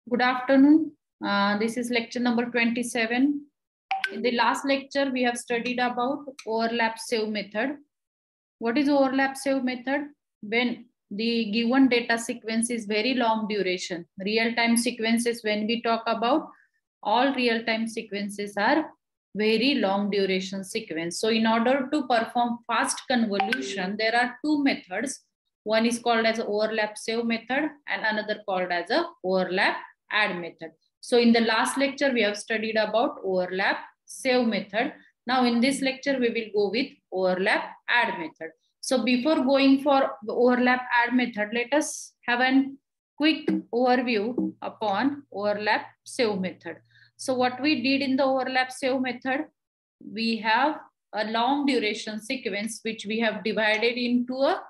Good afternoon. This is lecture number 27. In the last lecture, we have studied about overlap save method. What is overlap save method? When the given data sequence is very long duration. Real-time sequences, when we talk about, all real-time sequences are very long duration sequence. So in order to perform fast convolution, there are two methods. One is called as overlap save method and another called as a overlap add method. So in the last lecture, we have studied about overlap save method. Now in this lecture, we will go with overlap add method. So before going for the overlap add method, let us have a quick overview upon overlap save method. So what we did in the overlap save method, we have a long duration sequence which we have divided into a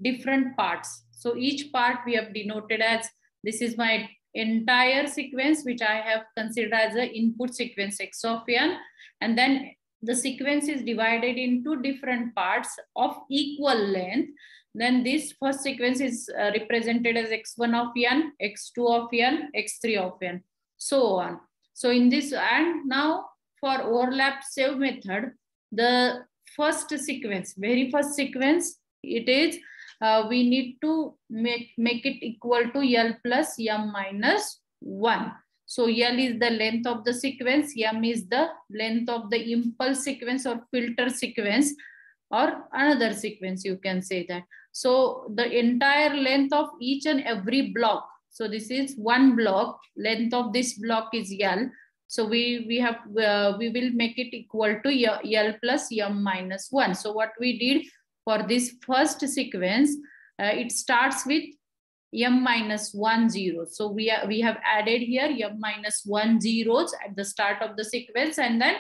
different parts. So each part we have denoted as, this is my entire sequence which I have considered as an input sequence x of n, and then the sequence is divided into different parts of equal length. Then this first sequence is represented as x1 of n, x2 of n, x3 of n, so on. So in this, and now for overlap save method, the first sequence, very first sequence, it is we need to make it equal to L plus M minus 1. So L is the length of the sequence, M is the length of the impulse sequence or filter sequence or another sequence, you can say that. So the entire length of each and every block. So this is one block, length of this block is L. So we will make it equal to L plus M minus 1. So what we did for this first sequence, it starts with M minus 1 0. So we have added here M minus 1 zeros at the start of the sequence and then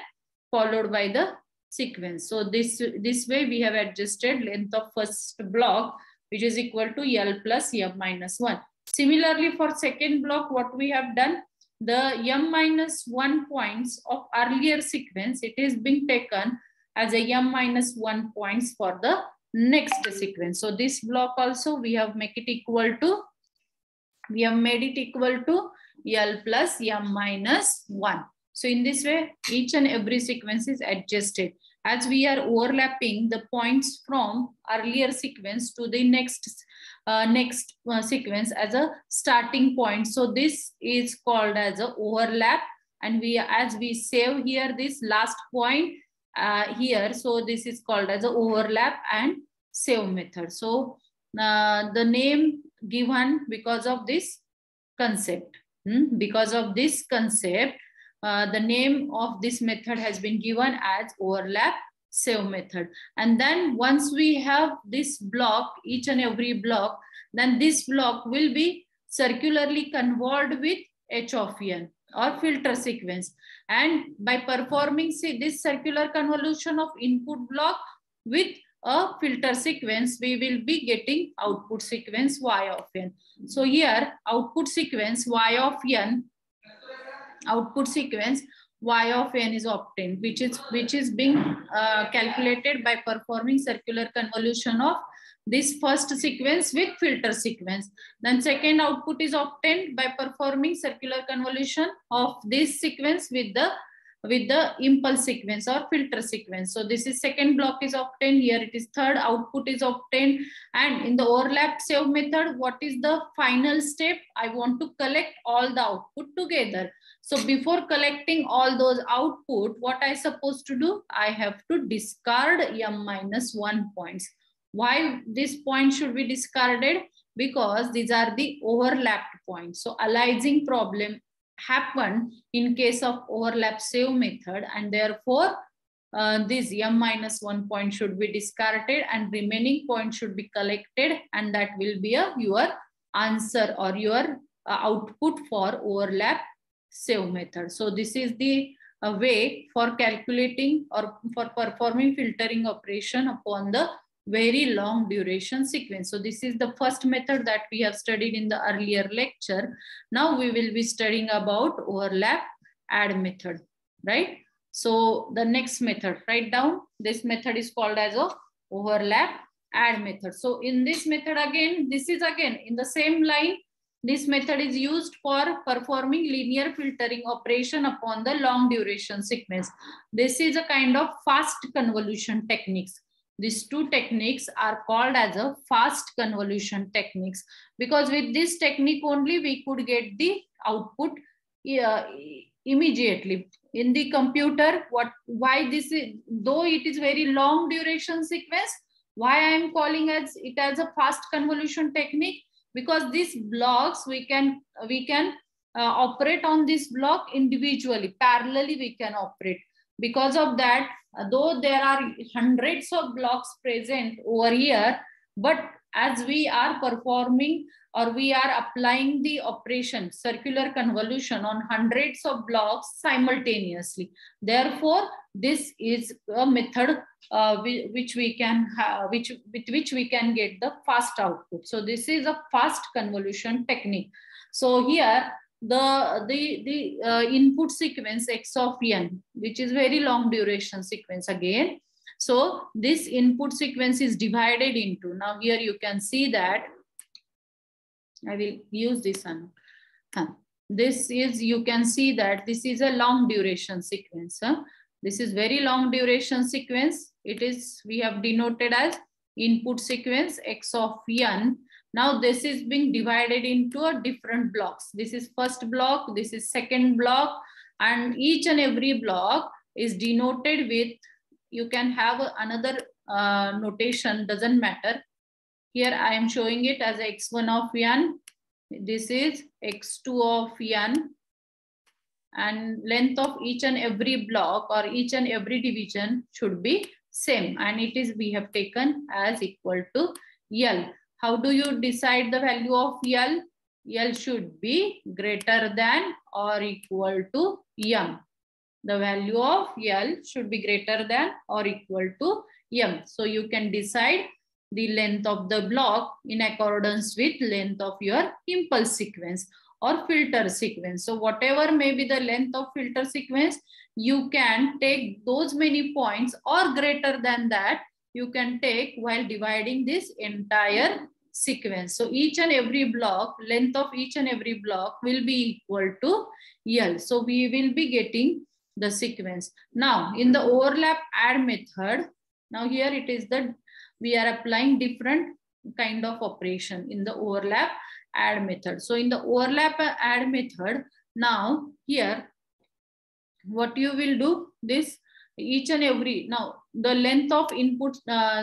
followed by the sequence. So this way we have adjusted length of first block, which is equal to L plus M minus 1. Similarly, for second block, what we have done, the M minus 1 points of earlier sequence, it is being taken as a M minus 1 points for the next sequence. So this block also we have made it equal to L plus M minus 1. So in this way, each and every sequence is adjusted as we are overlapping the points from earlier sequence to the next sequence as a starting point. So this is called as a overlap, and as we save here this last point here, so this is called as a overlap and save method. So the name given because of this concept. Because of this concept, the name of this method has been given as overlap save method. And then once we have this block, each and every block, then this block will be circularly convolved with H of n or filter sequence. And by performing this circular convolution of input block with a filter sequence, we will be getting output sequence Y of n. So here output sequence Y of n, output sequence Y of n is obtained, which is being calculated by performing circular convolution of this first sequence with filter sequence. Then second output is obtained by performing circular convolution of this sequence with the impulse sequence or filter sequence. So this is second block is obtained. Here it is third output is obtained. And in the overlap save method, what is the final step? I want to collect all the output together. So before collecting all those output, what I supposed to do? I have to discard M minus 1 points. Why this point should be discarded? Because these are the overlapped points. So aliasing problem happen in case of overlap save method, and therefore this M minus 1 point should be discarded and remaining point should be collected, and that will be your answer or your output for overlap save method. So this is the way for calculating or for performing filtering operation upon the very long duration sequence. So this is the first method that we have studied in the earlier lecture. Now we will be studying about overlap add method, right? So the next method, write down, this method is called as a overlap add method. So in this method again, this is again in the same line, This method is used for performing linear filtering operation upon the long duration sequence. This is a kind of fast convolution techniques. These two techniques are called as a fast convolution techniques, because with this technique only we could get the output immediately in the computer. Why this is, though it is very long duration sequence, why I am calling it as a fast convolution technique? Because these blocks we can operate on this block individually, parallelly we can operate. Because of that, though there are hundreds of blocks present over here, but as we are performing or we are applying the operation circular convolution on hundreds of blocks simultaneously, therefore this is a method which we can have, with which we can get the fast output. So this is a fast convolution technique. So here the input sequence x of n, which is very long duration sequence again. So this input sequence is divided into, now here you can see that I will use this one. This is, you can see that this is a long duration sequence. This is very long duration sequence. It is, we have denoted as input sequence x of n. Now this is being divided into a different blocks. This is first block, this is second block, and each and every block is denoted with, you can have another notation, doesn't matter. Here I am showing it as x1 of n. This is x2 of n. And length of each and every block or each and every division should be same. And it is, we have taken as equal to L. How do you decide the value of L? L should be greater than or equal to M. The value of L should be greater than or equal to M. So you can decide the length of the block in accordance with length of your impulse sequence or filter sequence. So whatever may be the length of filter sequence, you can take those many points or greater than that, you can take while dividing this entire sequence. So each and every block, length of each and every block will be equal to L. So we will be getting the sequence. Now in the overlap add method, now here it is that we are applying different kind of operation in the overlap add method. So in the overlap add method, now here what you will do, this each and every, now the length of input,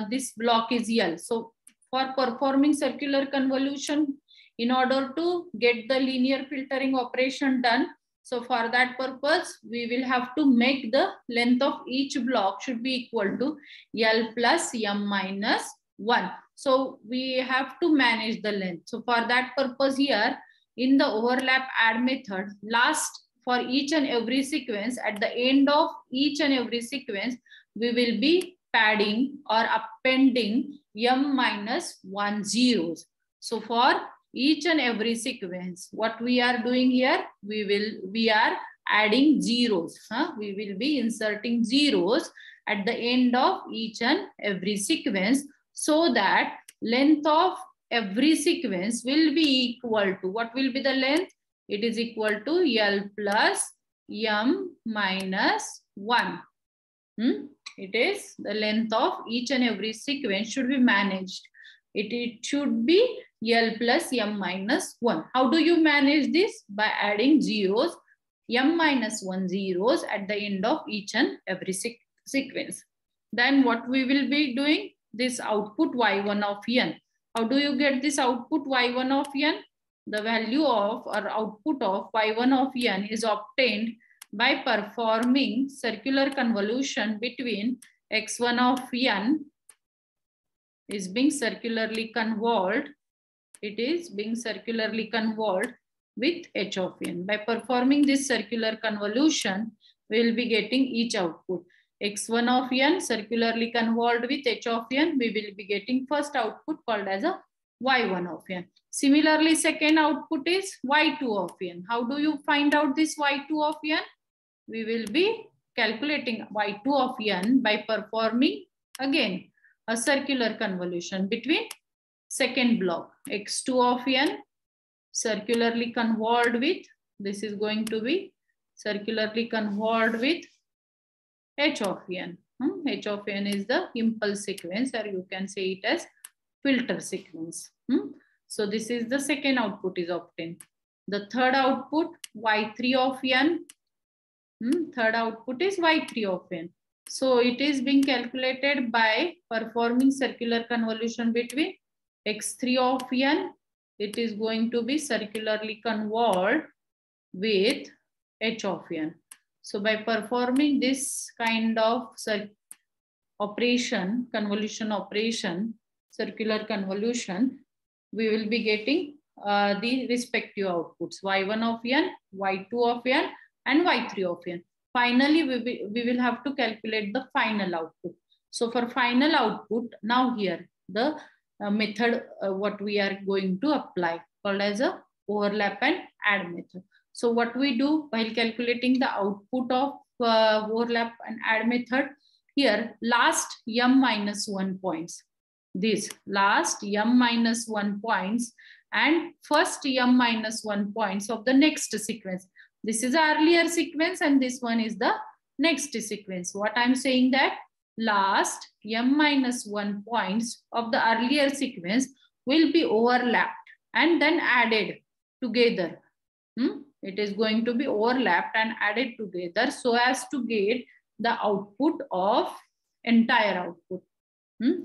this block is L. So for performing circular convolution, in order to get the linear filtering operation done, so for that purpose, we will have to make the length of each block should be equal to L plus M minus 1. So we have to manage the length. So for that purpose here, in the overlap add method, last for each and every sequence, at the end of each and every sequence, we will be padding or appending M minus 1 zeros. So for each and every sequence, what we are doing here, we are adding zeros. We will be inserting zeros at the end of each and every sequence, so that length of every sequence will be equal to, what will be the length? It is equal to L plus M minus 1. It is the length of each and every sequence should be managed. It should be L plus M minus 1. How do you manage this? By adding zeros, M minus 1 zeros at the end of each and every sequence. Then what we will be doing? This output Y1 of n. How do you get this output Y1 of n? The value of or output of Y1 of n is obtained by performing circular convolution between X1 of n is being circularly convolved. It is being circularly convolved with H of n. By performing this circular convolution, we will be getting each output. X1 of n circularly convolved with H of n, we will be getting first output called as a Y1 of n. Similarly, second output is Y2 of n. How do you find out this Y2 of n? We will be calculating Y2 of n by performing again a circular convolution between second block X2 of n circularly convolved with, this is going to be circularly convolved with h of n. H of n is the impulse sequence, or you can say it as filter sequence. So this is the second output is obtained. The third output, y3 of n. Third output is y3 of n. So it is being calculated by performing circular convolution between x3 of n. It is going to be circularly convolved with h of n. So by performing this kind of operation, convolution operation, circular convolution, we will be getting the respective outputs, y1 of n, y2 of n, and y3 of n. Finally, we will have to calculate the final output. So for final output, now here the method what we are going to apply, called as a overlap and add method. So what we do while calculating the output of overlap and add method, here last m-1 points, this last m-1 points and first m-1 points of the next sequence. This is the earlier sequence and this one is the next sequence. What I'm saying that last m-1 points of the earlier sequence will be overlapped and then added together. It is going to be overlapped and added together so as to get the output of entire output.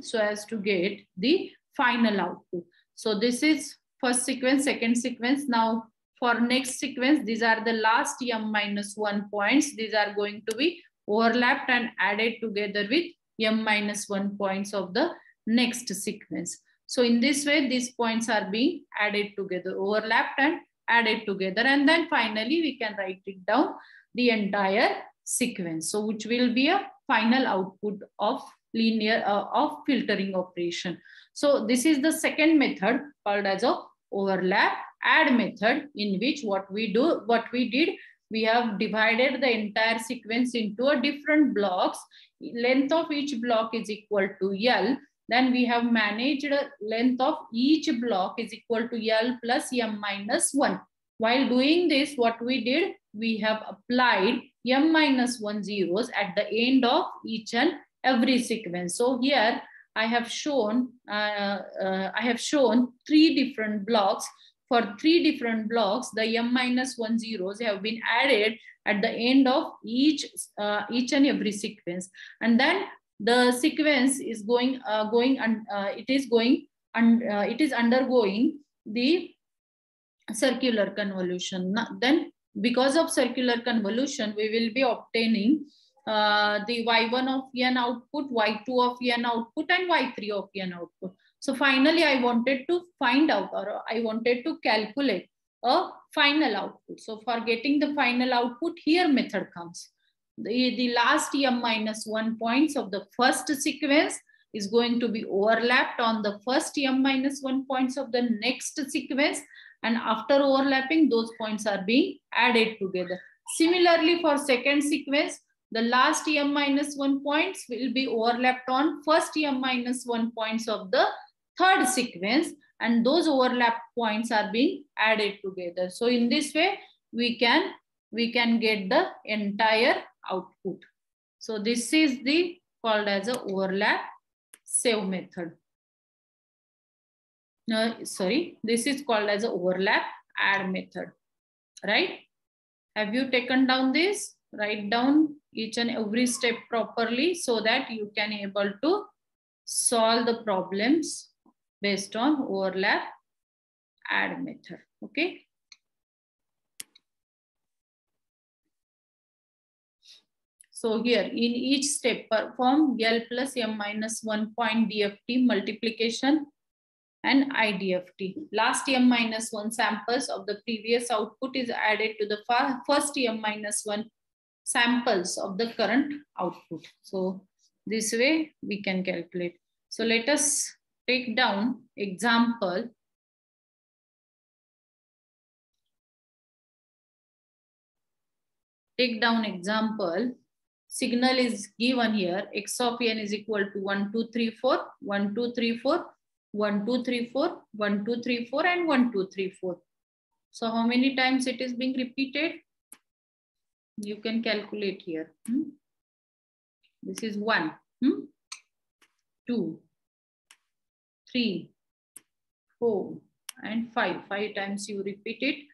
So as to get the final output. So this is first sequence, second sequence. Now for next sequence, these are the last m-1 points. These are going to be overlapped and added together with m-1 points of the next sequence. So in this way, these points are being added together, overlapped and added together. And then finally, we can write it down the entire sequence. So which will be a final output of linear of filtering operation. So this is the second method called as a overlap add method, in which what we did, we have divided the entire sequence into a different blocks. Length of each block is equal to L. Then we have managed length of each block is equal to L plus m-1. While doing this, what we did, we have applied m-1 zeros at the end of each and every sequence. So here I have shown three different blocks. For three different blocks, the m-1 zeros have been added at the end of each and every sequence, and then the sequence is it is undergoing the circular convolution. Then because of circular convolution, we will be obtaining the y1 of n output, y2 of n output, and y3 of n output. So finally, I wanted to find out, or I wanted to calculate a final output. So for getting the final output, here method comes. The last m-1 points of the first sequence is going to be overlapped on the first m-1 points of the next sequence. And after overlapping, those points are being added together. Similarly, for second sequence, the last m-1 points will be overlapped on first m-1 points of the third sequence, and those overlap points are being added together. So in this way, we can get the entire output. So this is the called as a overlap save method. This is called as a overlap add method, right? Have you taken down this? Write down each and every step properly so that you can able to solve the problems based on overlap add method. Okay. So here in each step, perform L plus m-1 point DFT multiplication and IDFT. Last m-1 samples of the previous output is added to the first m-1 samples of the current output. So this way we can calculate. So let us take down example. Take down example. Signal is given here. X of n is equal to 1, 2, 3, 4, 1, 2, 3, 4, 1, 2, 3, 4, 1, 2, 3, 4, and 1, 2, 3, 4. So how many times it is being repeated? You can calculate here. This is 1, 2, 3, 4, and 5. 5 times you repeat it.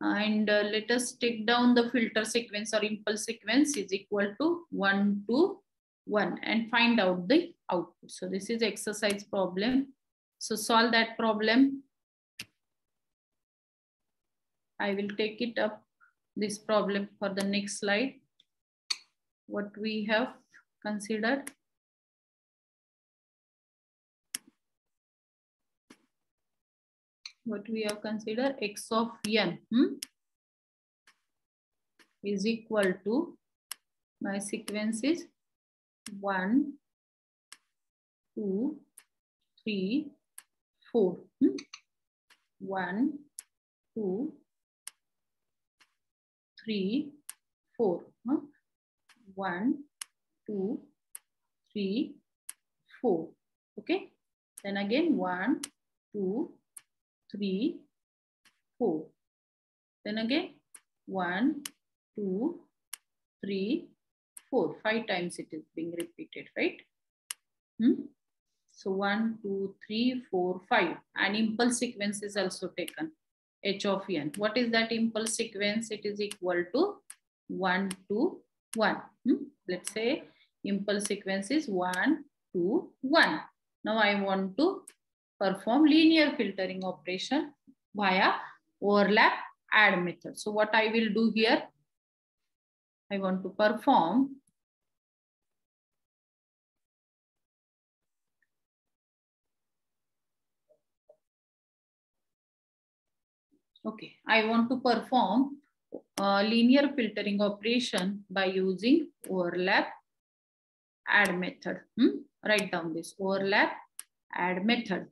And let us take down the filter sequence or impulse sequence is equal to 1 to 1 and find out the output. So this is exercise problem. So solve that problem. I will take it up, this problem, for the next slide. What we have considered. What we have considered, x of n is equal to, my sequence is 1, 2, 3, 4. 1, 2, 3, 4. 1, 2, 3, 4. Okay. Then again 1, 2, 3, 4. Then again 1, 2, 3, 4. 5 times it is being repeated, right? So 1, 2, 3, 4, 5. And impulse sequence is also taken, h of n. What is that impulse sequence? It is equal to 1 to 1. Let's say impulse sequence is 1, 2, 1. Now I want to perform linear filtering operation via overlap add method. So what I will do here, I want to perform I want to perform linear filtering operation by using overlap add method. Write down this overlap add method.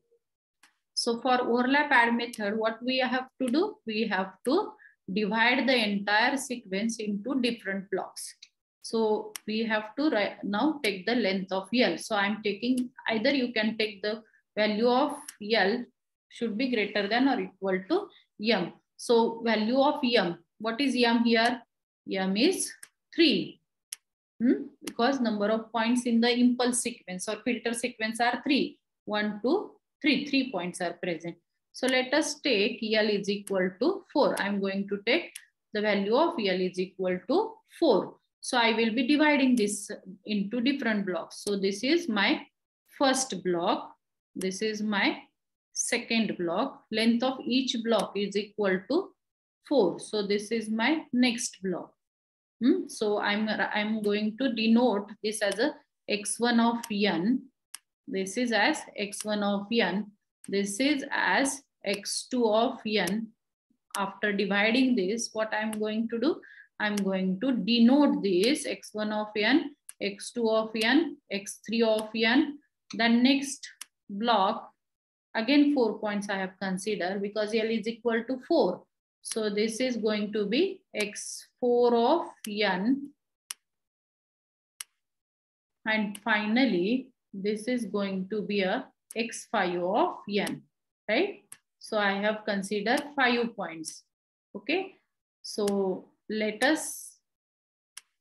So for overlap add method, what we have to do? We have to divide the entire sequence into different blocks. So we have to now take the length of L. So I'm taking, either you can take the value of L should be greater than or equal to M. So value of M, what is M here? M is 3. Because number of points in the impulse sequence or filter sequence are 3. 1, 2, 3. 3 points are present. So let us take L is equal to 4. I'm going to take the value of L is equal to 4. So I will be dividing this into different blocks. So this is my first block. This is my second block. Length of each block is equal to 4. So this is my next block. So I'm going to denote this as a x1 of n. This is as x1 of n. This is as x2 of n. After dividing this, what I'm going to do? I'm going to denote this x1 of n, x2 of n, x3 of n. The next block, again 4 points I have considered because L is equal to 4. So this is going to be x4 of n. And finally, this is going to be a x5 of n, right? So I have considered 5 points. Okay. So let us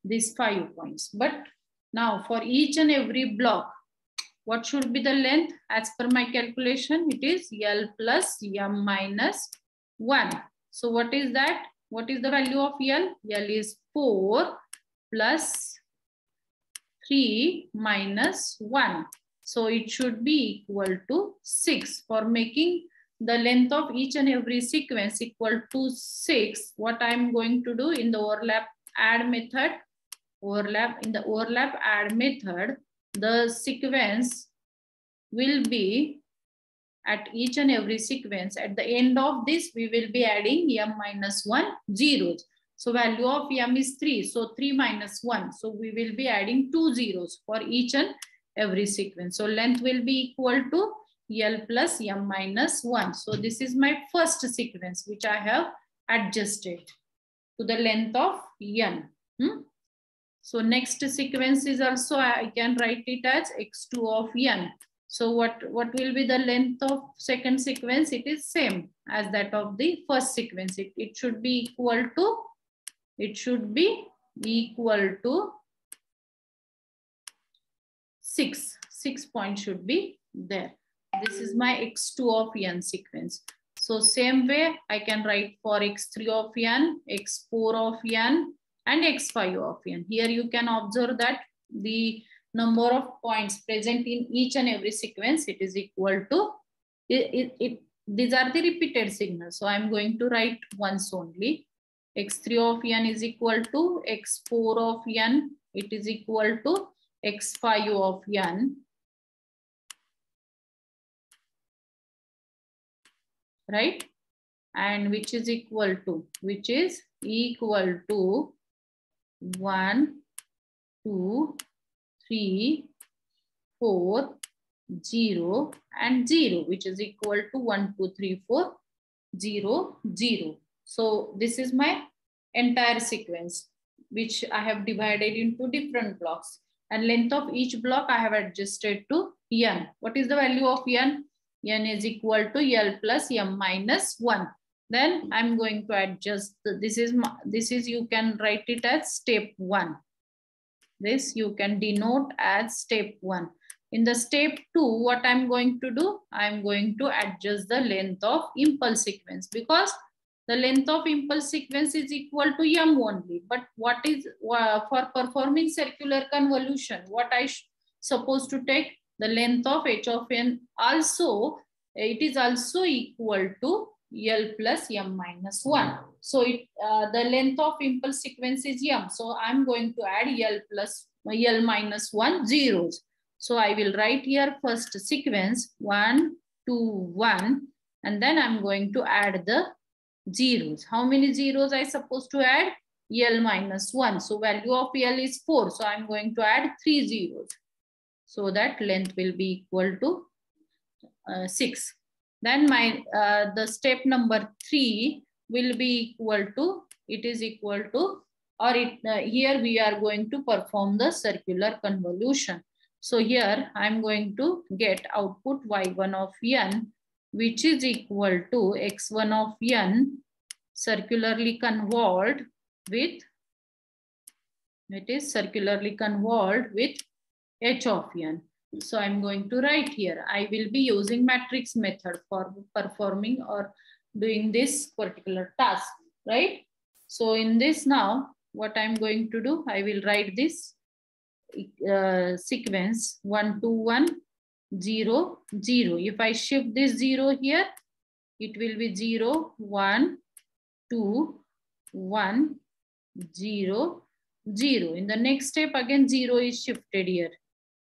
these 5 points. But now for each and every block, what should be the length? As per my calculation, it is L plus M minus 1. So what is that? What is the value of L? L is 4 plus 3 minus 1. So it should be equal to 6. For making the length of each and every sequence equal to 6, what I am going to do in the overlap add method, the sequence will be at each and every sequence. At the end of this, we will be adding M minus 1 zeros. So value of M is 3. So 3 minus 1. So we will be adding 2 zeros for each and every sequence. So length will be equal to L plus M minus 1. So this is my first sequence which I have adjusted to the length of N. So next sequence is also, I can write it as x2 of n. So what will be the length of second sequence? It is same as that of the first sequence. It should be equal to 6. 6 points should be there. This is my x2 of n sequence. So same way I can write for x3 of n, x4 of n, and x5 of n. Here you can observe that the number of points present in each and every sequence, it is equal to, these are the repeated signals. So I'm going to write once only. x3 of n is equal to x4 of n, it is equal to x5 of n, right? And which is equal to 1, 2, 3, 4, 0, and 0, which is equal to 1, 2, 3, 4, 0, 0. So this is my entire sequence, which I have divided into different blocks. And length of each block I have adjusted to n. What is the value of n? N is equal to L plus M minus 1. Then I'm going to adjust. This is you can write it as step 1. This you can denote as step 1. In the step 2, what I'm going to do? I'm going to adjust the length of impulse sequence, because the length of impulse sequence is equal to m only. But what is for performing circular convolution, what I supposed to take? The length of h of n also, it is also equal to L plus m minus 1. So the length of impulse sequence is m. So I'm going to add L minus 1 zeros. So I will write here first sequence 1, 2, 1, and then I'm going to add the zeros. How many zeros I supposed to add? L minus 1. So value of L is 4. So I'm going to add 3 zeros. So that length will be equal to 6. Then the step number 3 will be equal to, here we are going to perform the circular convolution. So here I'm going to get output y1 of n, which is equal to x1 of n circularly convolved with, h of n. So I'm going to write here. I will be using matrix method for performing or doing this particular task, right? So in this now, what I'm going to do, I will write this sequence 1, 2, 1, 0, 0. If I shift this 0 here, it will be 0, 1, 2, 1, 0, 0. In the next step, again 0 is shifted here.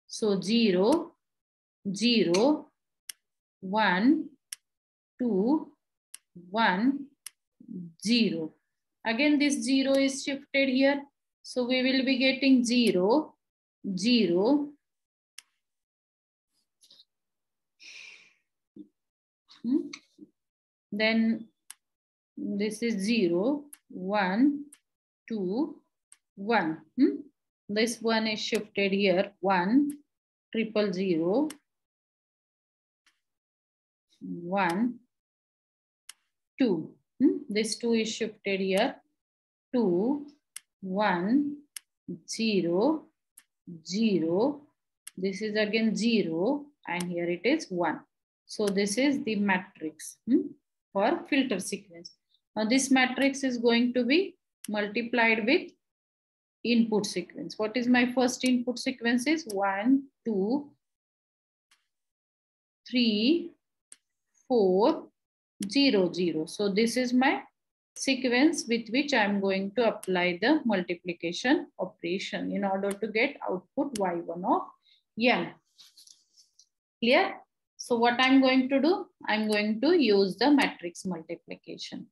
So 0, 0, 1, 2, 1, 0. Again this 0 is shifted here. So we will be getting 0, 0, then this is 0, 1, 2, 1. This one is shifted here, 1, 0, 0, 1, 2. This 2 is shifted here, 2, 1, 0, 0. This is again 0, and here it is 1. So this is the matrix for filter sequence. Now this matrix is going to be multiplied with input sequence. What is my first input sequence? Is 1, 2, 3, 4, 0, 0. So this is my sequence with which I am going to apply the multiplication operation in order to get output y1 of n. Clear? So what I'm going to do, I'm going to use the matrix multiplication,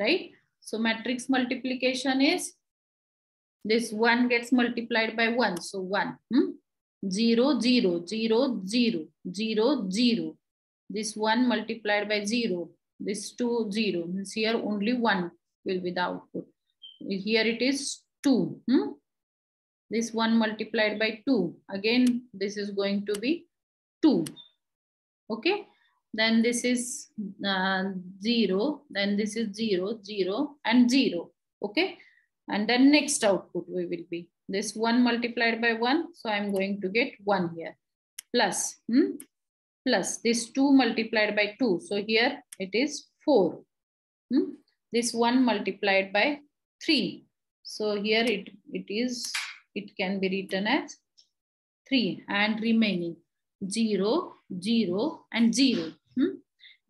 right? So matrix multiplication is this 1 gets multiplied by 1. So 1, 0, 0, 0, 0, 0, 0. This 1 multiplied by 0. This 2, 0. Means here only 1 will be the output. Here it is 2. This 1 multiplied by 2. Again, this is going to be 2. Okay. Then this is 0. Then this is 0, 0, and 0. Okay. And then next output we will be this 1 multiplied by 1. So I'm going to get 1 here. Plus, plus this 2 multiplied by 2. So here it is 4. This 1 multiplied by 3. So here it can be written as 3, and remaining 0, 0, and 0.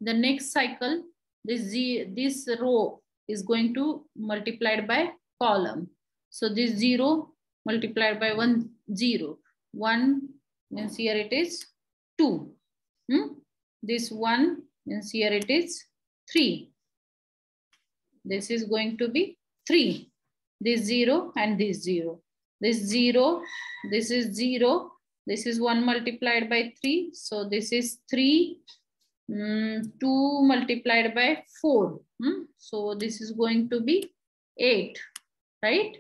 The next cycle, this row is going to multiplied by column. So this 0 multiplied by 1, 0. 1 means here it is 2. This 1 means here it is 3. This is going to be 3. This 0 and this 0. This 0, this is 0. This is 1 multiplied by 3. So this is 3. 2 multiplied by 4. So this is going to be 8, right?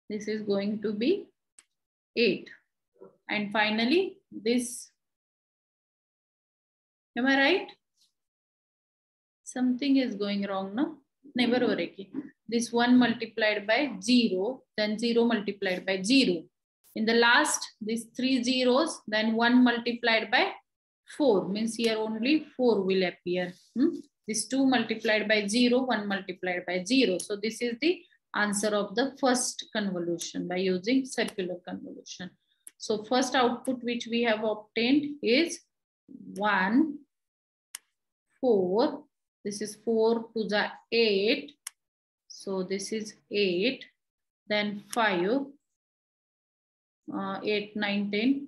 This is going to be 8. And finally, this, am I right? Something is going wrong, no? Never worry. This 1 multiplied by 0, then 0 multiplied by 0. In the last, these 3 zeros, then 1 multiplied by 4, means here only 4 will appear. This 2 multiplied by 0, 1 multiplied by 0. So this is the answer of the first convolution by using circular convolution. So first output which we have obtained is 1, 4. This is 4 to the 8. So this is 8. Then 5, 8, 9, 10,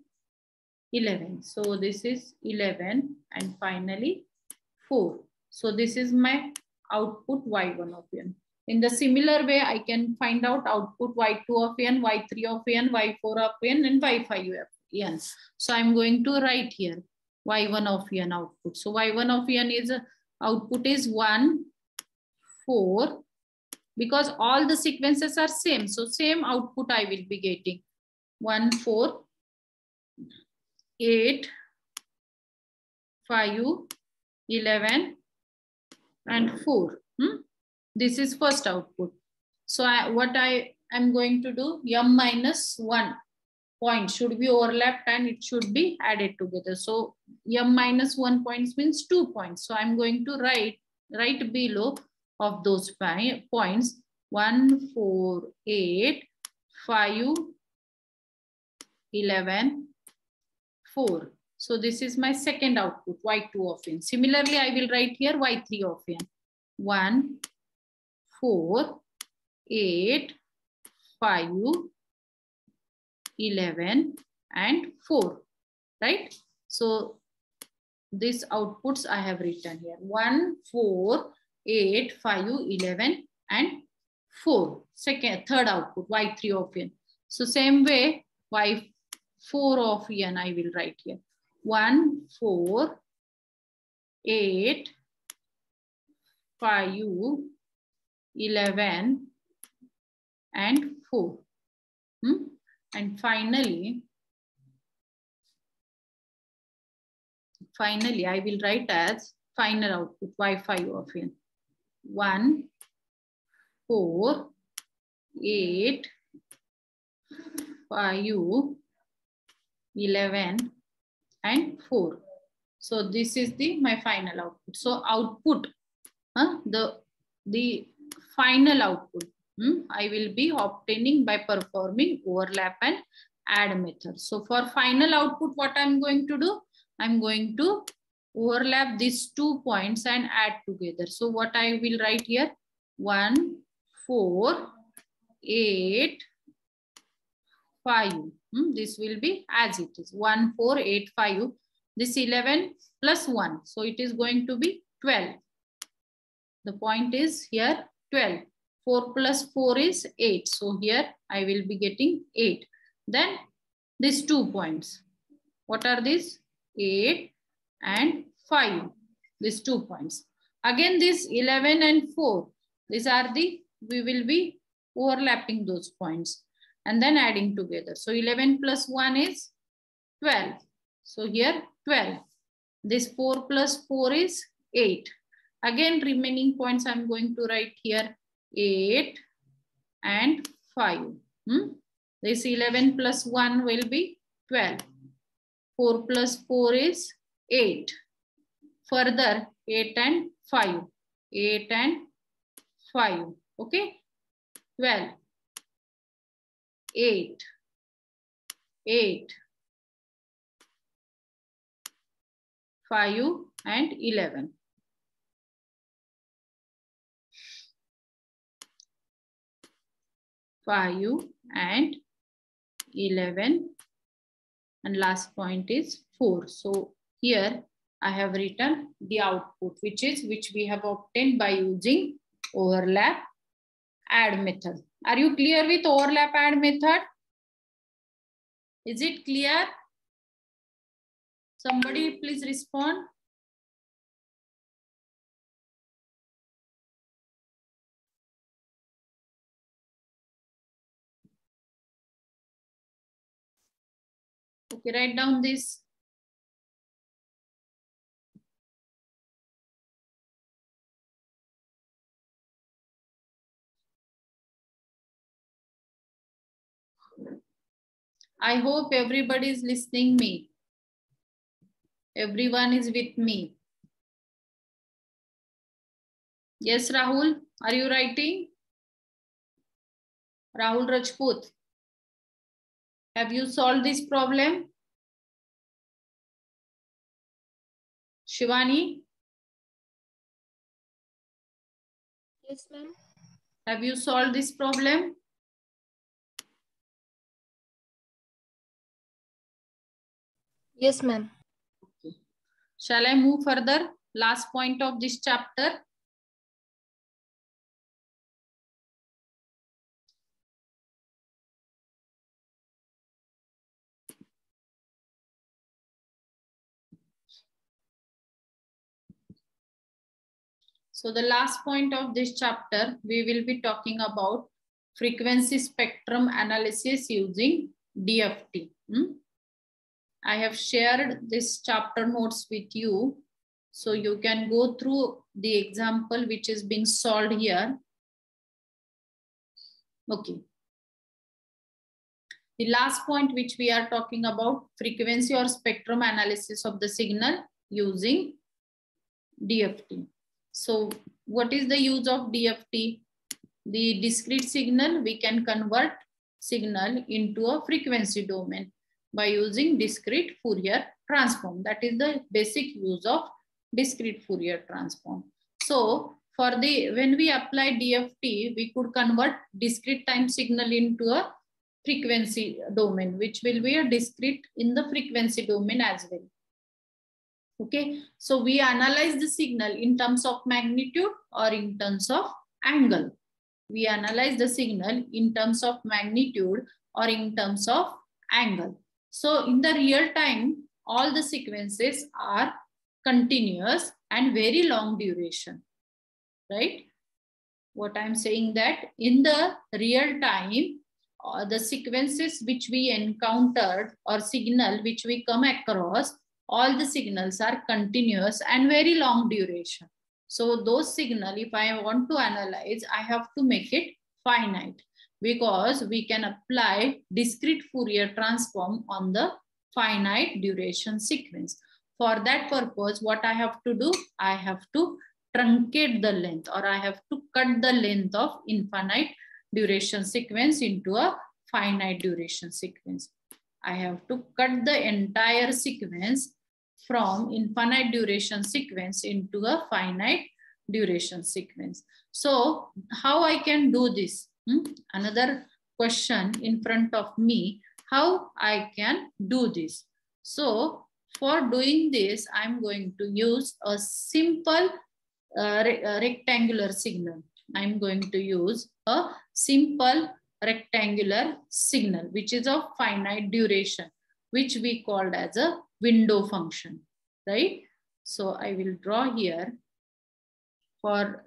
11. So this is 11, and finally 4. So this is my output y1 of n. In the similar way, I can find out output y2 of n, y3 of n, y4 of n, and y5 of n. So I'm going to write here y1 of n output. So y1 of n is output is 1, 4, because all the sequences are same. So same output I will be getting. 1, 4, 8, 5, 11, and 4. This is first output. So what I am going to do, m minus 1 point should be overlapped and it should be added together. So m minus 1 points means 2 points. So I'm going to write right below of those points 1, 4, 8, 5, 11, 4. So this is my second output, y2 of n. Similarly, I will write here y3 of n. 1, 4, 8, 5, 11, and 4, right? So these outputs I have written here. 1, 4, 8, 5, 11, and 4. Third output, y3 of n. So same way, y4 of n I will write here. 1, 4, 8, 5, 11, and 4. And finally, I will write as final output y5 of n. 1, 4, 8, 5, 11, and 4. So this is my final output. So output, the final output, I will be obtaining by performing overlap and add method. So for final output, what I'm going to do, I'm going to overlap these 2 points and add together. So what I will write here, 1, 4, 8, 5. This will be as it is, 1, 4, 8, 5. This 11 plus 1. So it is going to be 12. The point is here 12. 4 plus 4 is 8. So here I will be getting 8. Then these 2 points. What are these? 8 and 5. These 2 points. Again this 11 and 4. These are we will be overlapping those points and then adding together. So 11 plus 1 is 12. So here 12. This 4 plus 4 is 8. Again, remaining points I'm going to write here 8 and 5. This 11 plus 1 will be 12. 4 plus 4 is 8. Further, 8 and 5. 8 and 5. Okay. 12. 8. 8. 5 and 11. 5 and 11. And last point is 4. So here I have written the output, which we have obtained by using overlap add method. Are you clear with overlap add method? Is it clear? Somebody please respond. Okay, write down this. I hope everybody is listening me. Everyone is with me. Yes, Rahul, are you writing? Rahul Rajput, have you solved this problem? Shivani? Yes, ma'am. Have you solved this problem? Yes, ma'am. Okay. Shall I move further? Last point of this chapter. So the last point of this chapter, we will be talking about frequency spectrum analysis using DFT. I have shared this chapter notes with you. So you can go through the example which is being solved here. Okay. The last point which we are talking about, frequency or spectrum analysis of the signal using DFT. So what is the use of DFT? The discrete signal, we can convert signal into a frequency domain by using discrete Fourier transform. That is the basic use of discrete Fourier transform. So when we apply DFT, we could convert discrete time signal into a frequency domain, which will be a discrete in the frequency domain as well. Okay, so we analyze the signal in terms of magnitude or in terms of angle. We analyze the signal in terms of magnitude or in terms of angle. So in the real time, all the sequences are continuous and very long duration, right? What I'm saying that in the real time, the sequences which we encountered or signal which we come across, all the signals are continuous and very long duration. So those signal, if I want to analyze, I have to make it finite because we can apply discrete Fourier transform on the finite duration sequence. For that purpose, what I have to do, I have to truncate the length, or I have to cut the length of infinite duration sequence into a finite duration sequence. I have to cut the entire sequence from infinite duration sequence into a finite duration sequence. So how I can do this? Another question in front of me, how I can do this? So for doing this, I'm going to use a simple rectangular signal. I'm going to use a simple rectangular signal, which is of finite duration, which we called as a window function, right? So I will draw here for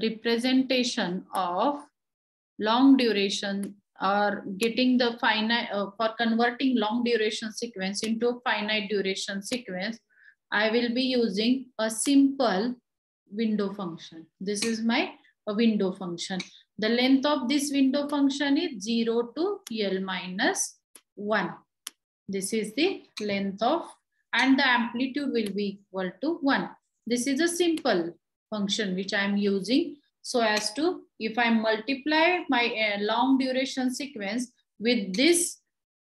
representation of long duration, or getting the finite, for converting long duration sequence into a finite duration sequence, I will be using a simple window function. This is my window function. The length of this window function is 0 to L minus 1. This is the length of, and the amplitude will be equal to 1. This is a simple function which I am using so as to, if I multiply my long duration sequence with this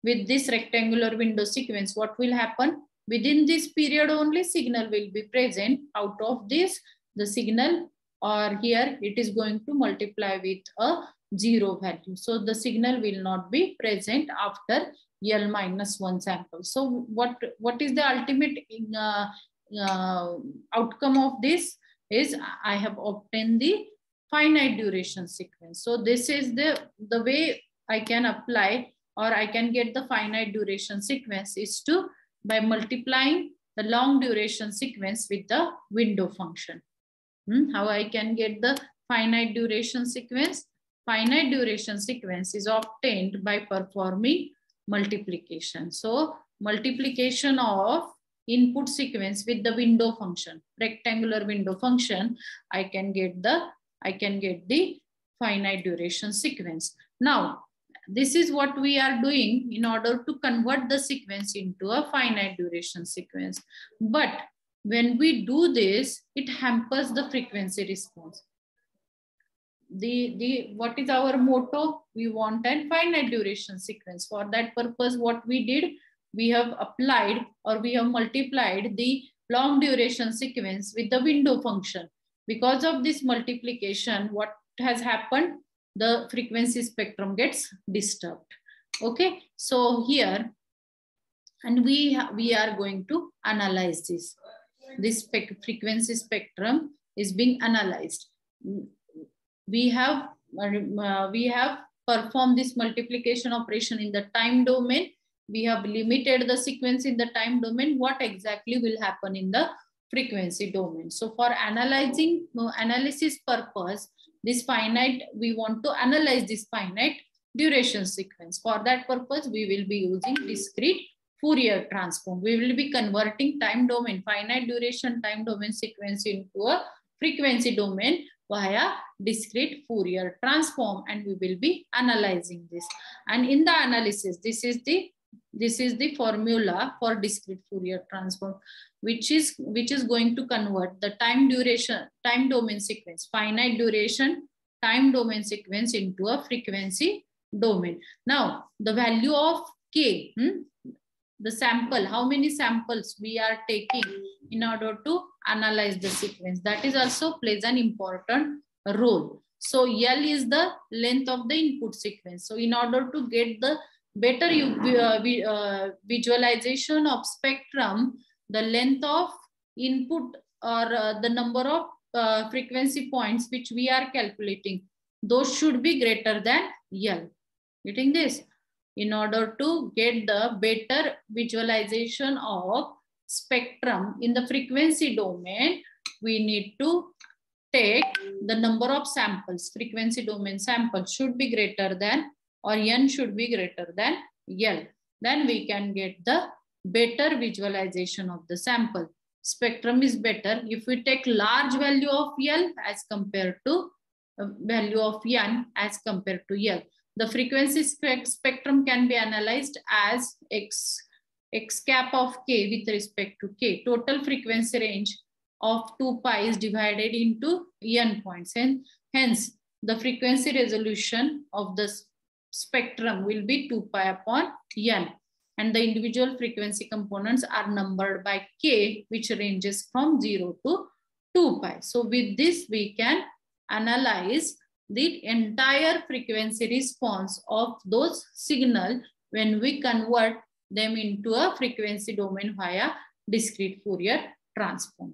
rectangular window sequence, what will happen? Within this period only signal will be present. Out of this, the signal, or here it is going to multiply with a 0 value. So the signal will not be present after L minus 1 sample. So what is the ultimate outcome of this is I have obtained the finite duration sequence. So this is the way I can apply, or I can get the finite duration sequence, is to by multiplying the long duration sequence with the window function. How I can get the finite duration sequence? Finite duration sequence is obtained by performing multiplication. So multiplication of input sequence with the window function, rectangular window function, I can get the finite duration sequence. Now, this is what we are doing in order to convert the sequence into a finite duration sequence. But when we do this, it hampers the frequency response. What is our motto? We want a finite duration sequence. For that purpose, what we did, we have applied, or we have multiplied the long duration sequence with the window function. Because of this multiplication, what has happened? The frequency spectrum gets disturbed. Okay, so here, and we are going to analyze this. This frequency spectrum is being analyzed. We have performed this multiplication operation in the time domain. We have limited the sequence in the time domain. What exactly will happen in the frequency domain? So for analysis purpose, this finite, we want to analyze this finite duration sequence. For that purpose, we will be using discrete Fourier transform. We will be converting time domain, finite duration time domain sequence into a frequency domain via discrete Fourier transform, and we will be analyzing this. And in the analysis, this is the formula for discrete Fourier transform, which is going to convert the time domain sequence, finite duration time domain sequence into a frequency domain. Now, the value of K, the sample, how many samples we are taking in order to analyze the sequence, that is also plays an important role. So L is the length of the input sequence. So in order to get the better visualization of spectrum, the length of input, or the number of frequency points which we are calculating, those should be greater than L. Getting this? In order to get the better visualization of spectrum in the frequency domain, we need to take the number of samples. Frequency domain samples should be greater than, or N should be greater than L. Then we can get the better visualization of the sample. Spectrum is better if we take large value of L as compared to value of N as compared to L. The frequency spectrum can be analyzed as x cap of K with respect to K. Total frequency range of 2 pi is divided into N points, and hence the frequency resolution of the spectrum will be 2 pi upon N. And the individual frequency components are numbered by K, which ranges from 0 to 2 pi. So with this, we can analyze the entire frequency response of those signal when we convert them into a frequency domain via discrete Fourier transform.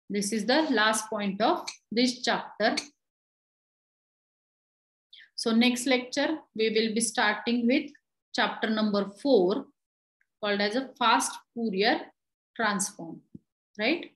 This is the last point of this chapter. So next lecture, we will be starting with chapter number 4, called as a fast Fourier transform, right?